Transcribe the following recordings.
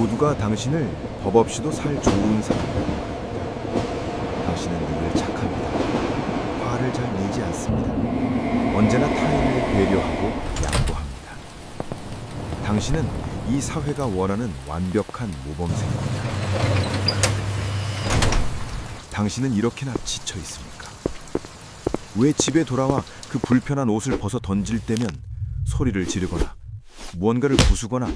모두가 당신을 법 없이도 살 좋은 사람. 당신은 늘 착합니다. 화를 잘 내지 않습니다. 언제나 타인을 배려하고 양보합니다. 당신은 이 사회가 원하는 완벽한 모범생입니다. 당신은 이렇게나 지쳐 있습니까? 왜 집에 돌아와 그 불편한 옷을 벗어 던질 때면 소리를 지르거나 무언가를 부수거나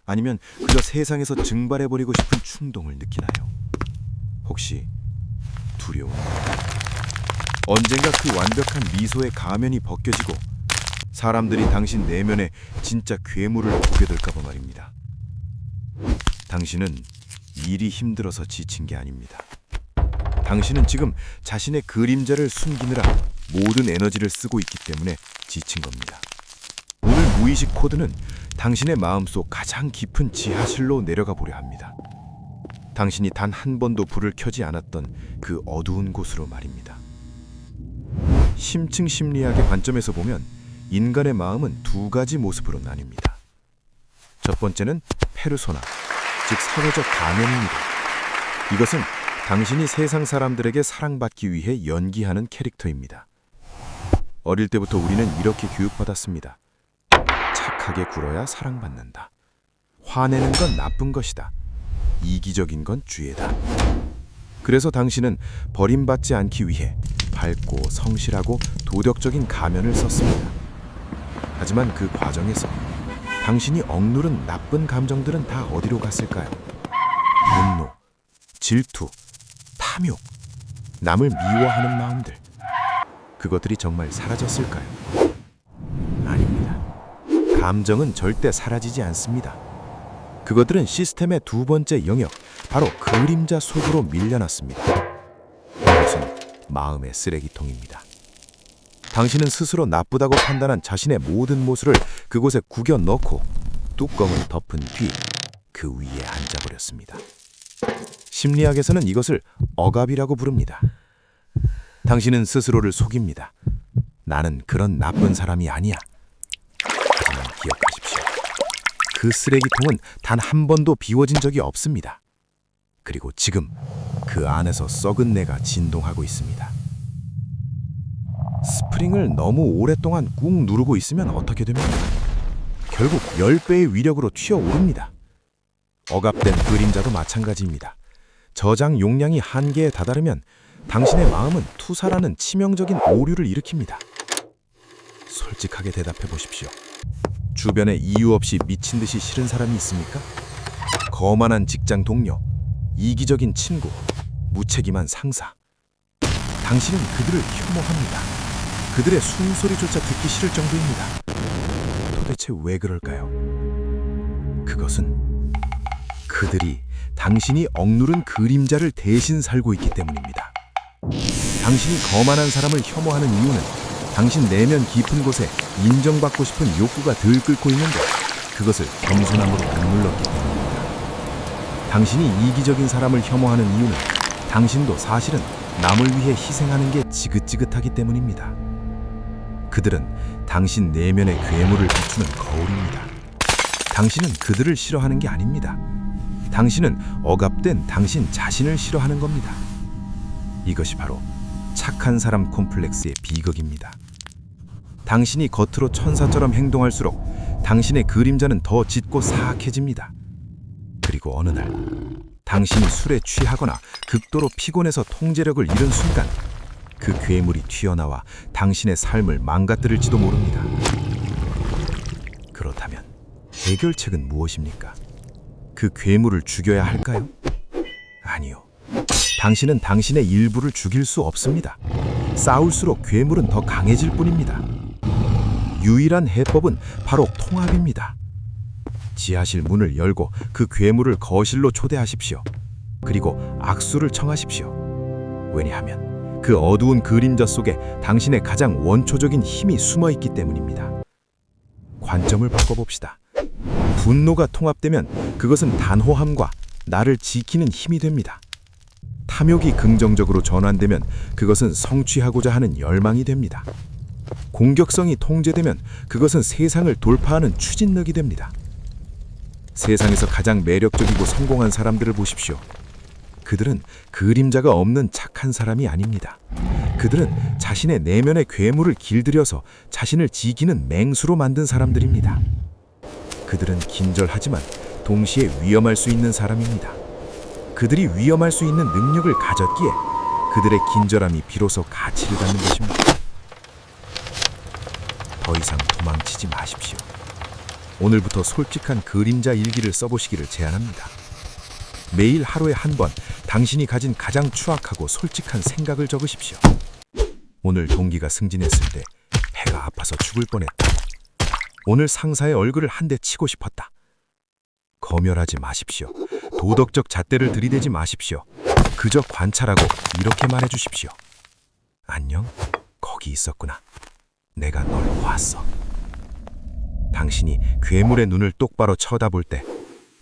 아니면 그저 세상에서 증발해버리고 싶은 충동을 느끼나요? 혹시 두려운가요? 언젠가 그 완벽한 미소의 가면이 벗겨지고 사람들이 당신 내면의 진짜 괴물을 보게 될까봐 말입니다. 당신은 일이 힘들어서 지친 게 아닙니다. 당신은 지금 자신의 그림자를 숨기느라 모든 에너지를 쓰고 있기 때문에 지친 겁니다. 오늘 무의식 코드는 당신의 마음속 가장 깊은 지하실로 내려가 보려 합니다. 당신이 단 한 번도 불을 켜지 않았던 그 어두운 곳으로 말입니다. 심층 심리학의 관점에서 보면 인간의 마음은 두 가지 모습으로 나뉩니다. 첫 번째는 페르소나, 즉 사회적 가면입니다. 이것은 당신이 세상 사람들에게 사랑받기 위해 연기하는 캐릭터입니다. 어릴 때부터 우리는 이렇게 교육받았습니다. 착하게 굴어야 사랑받는다. 화내는 건 나쁜 것이다. 이기적인 건 죄다. 그래서 당신은 버림받지 않기 위해 밝고 성실하고 도덕적인 가면을 썼습니다. 하지만 그 과정에서 당신이 억누른 나쁜 감정들은 다 어디로 갔을까요? 분노, 질투, 탐욕, 남을 미워하는 마음들. 그것들이 정말 사라졌을까요? 아닙니다. 감정은 절대 사라지지 않습니다. 그것들은 시스템의 두 번째 영역, 바로 그림자 속으로 밀려났습니다. 그것은 마음의 쓰레기통입니다. 당신은 스스로 나쁘다고 판단한 자신의 모든 모습을 그곳에 구겨 넣고 뚜껑을 덮은 뒤 그 위에 앉아버렸습니다. 심리학에서는 이것을 억압이라고 부릅니다. 당신은 스스로를 속입니다. 나는 그런 나쁜 사람이 아니야. 하지만 기억하십시오. 그 쓰레기통은 단 한 번도 비워진 적이 없습니다. 그리고 지금 그 안에서 썩은 내가 진동하고 있습니다. 스프링을 너무 오랫동안 꾹 누르고 있으면 어떻게 됩니까? 결국 10배의 위력으로 튀어오릅니다. 억압된 그림자도 마찬가지입니다. 저장 용량이 한계에 다다르면 당신의 마음은 투사라는 치명적인 오류를 일으킵니다. 솔직하게 대답해 보십시오. 주변에 이유 없이 미친 듯이 싫은 사람이 있습니까? 거만한 직장 동료, 이기적인 친구, 무책임한 상사. 당신은 그들을 혐오합니다. 그들의 숨소리조차 듣기 싫을 정도입니다. 도대체 왜 그럴까요? 그것은 그들이 당신이 억누른 그림자를 대신 살고 있기 때문입니다. 당신이 거만한 사람을 혐오하는 이유는 당신 내면 깊은 곳에 인정받고 싶은 욕구가 들끓고 있는데 그것을 겸손함으로 억눌렀기 때문입니다. 당신이 이기적인 사람을 혐오하는 이유는 당신도 사실은 남을 위해 희생하는 게 지긋지긋하기 때문입니다. 그들은 당신 내면의 괴물을 비추는 거울입니다. 당신은 그들을 싫어하는 게 아닙니다. 당신은 억압된 당신 자신을 싫어하는 겁니다. 이것이 바로 착한 사람 콤플렉스의 비극입니다. 당신이 겉으로 천사처럼 행동할수록 당신의 그림자는 더 짙고 사악해집니다. 그리고 어느 날 당신이 술에 취하거나 극도로 피곤해서 통제력을 잃은 순간 그 괴물이 튀어나와 당신의 삶을 망가뜨릴지도 모릅니다. 그렇다면 해결책은 무엇입니까? 그 괴물을 죽여야 할까요? 아니요. 당신은 당신의 일부를 죽일 수 없습니다. 싸울수록 괴물은 더 강해질 뿐입니다. 유일한 해법은 바로 통합입니다. 지하실 문을 열고 그 괴물을 거실로 초대하십시오. 그리고 악수를 청하십시오. 왜냐하면 그 어두운 그림자 속에 당신의 가장 원초적인 힘이 숨어 있기 때문입니다. 관점을 바꿔봅시다. 분노가 통합되면 그것은 단호함과 나를 지키는 힘이 됩니다. 탐욕이 긍정적으로 전환되면 그것은 성취하고자 하는 열망이 됩니다. 공격성이 통제되면 그것은 세상을 돌파하는 추진력이 됩니다. 세상에서 가장 매력적이고 성공한 사람들을 보십시오. 그들은 그림자가 없는 착한 사람이 아닙니다. 그들은 자신의 내면의 괴물을 길들여서 자신을 지키는 맹수로 만든 사람들입니다. 그들은 긴절하지만 동시에 위험할 수 있는 사람입니다. 그들이 위험할 수 있는 능력을 가졌기에 그들의 긴절함이 비로소 가치를 갖는 것입니다. 더 이상 도망치지 마십시오. 오늘부터 솔직한 그림자 일기를 써보시기를 제안합니다. 매일 하루에 한 번 당신이 가진 가장 추악하고 솔직한 생각을 적으십시오. 오늘 동기가 승진했을 때 배가 아파서 죽을 뻔했다. 오늘 상사의 얼굴을 한 대 치고 싶었다. 검열하지 마십시오. 도덕적 잣대를 들이대지 마십시오. 그저 관찰하고 이렇게 말해주십시오. 안녕, 거기 있었구나. 내가 널 보았어. 당신이 괴물의 눈을 똑바로 쳐다볼 때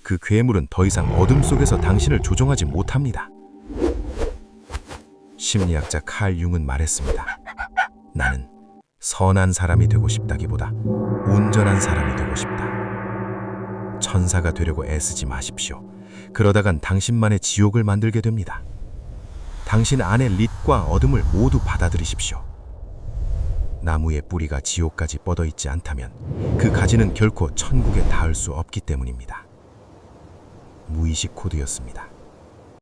그 괴물은 더 이상 어둠 속에서 당신을 조종하지 못합니다. 심리학자 칼 융은 말했습니다. 나는 선한 사람이 되고 싶다기보다 온전한 사람이 되고 싶다. 천사가 되려고 애쓰지 마십시오. 그러다간 당신만의 지옥을 만들게 됩니다. 당신 안의 릿과 어둠을 모두 받아들이십시오. 나무의 뿌리가 지옥까지 뻗어 있지 않다면 그 가지는 결코 천국에 닿을 수 없기 때문입니다. 무의식 코드였습니다.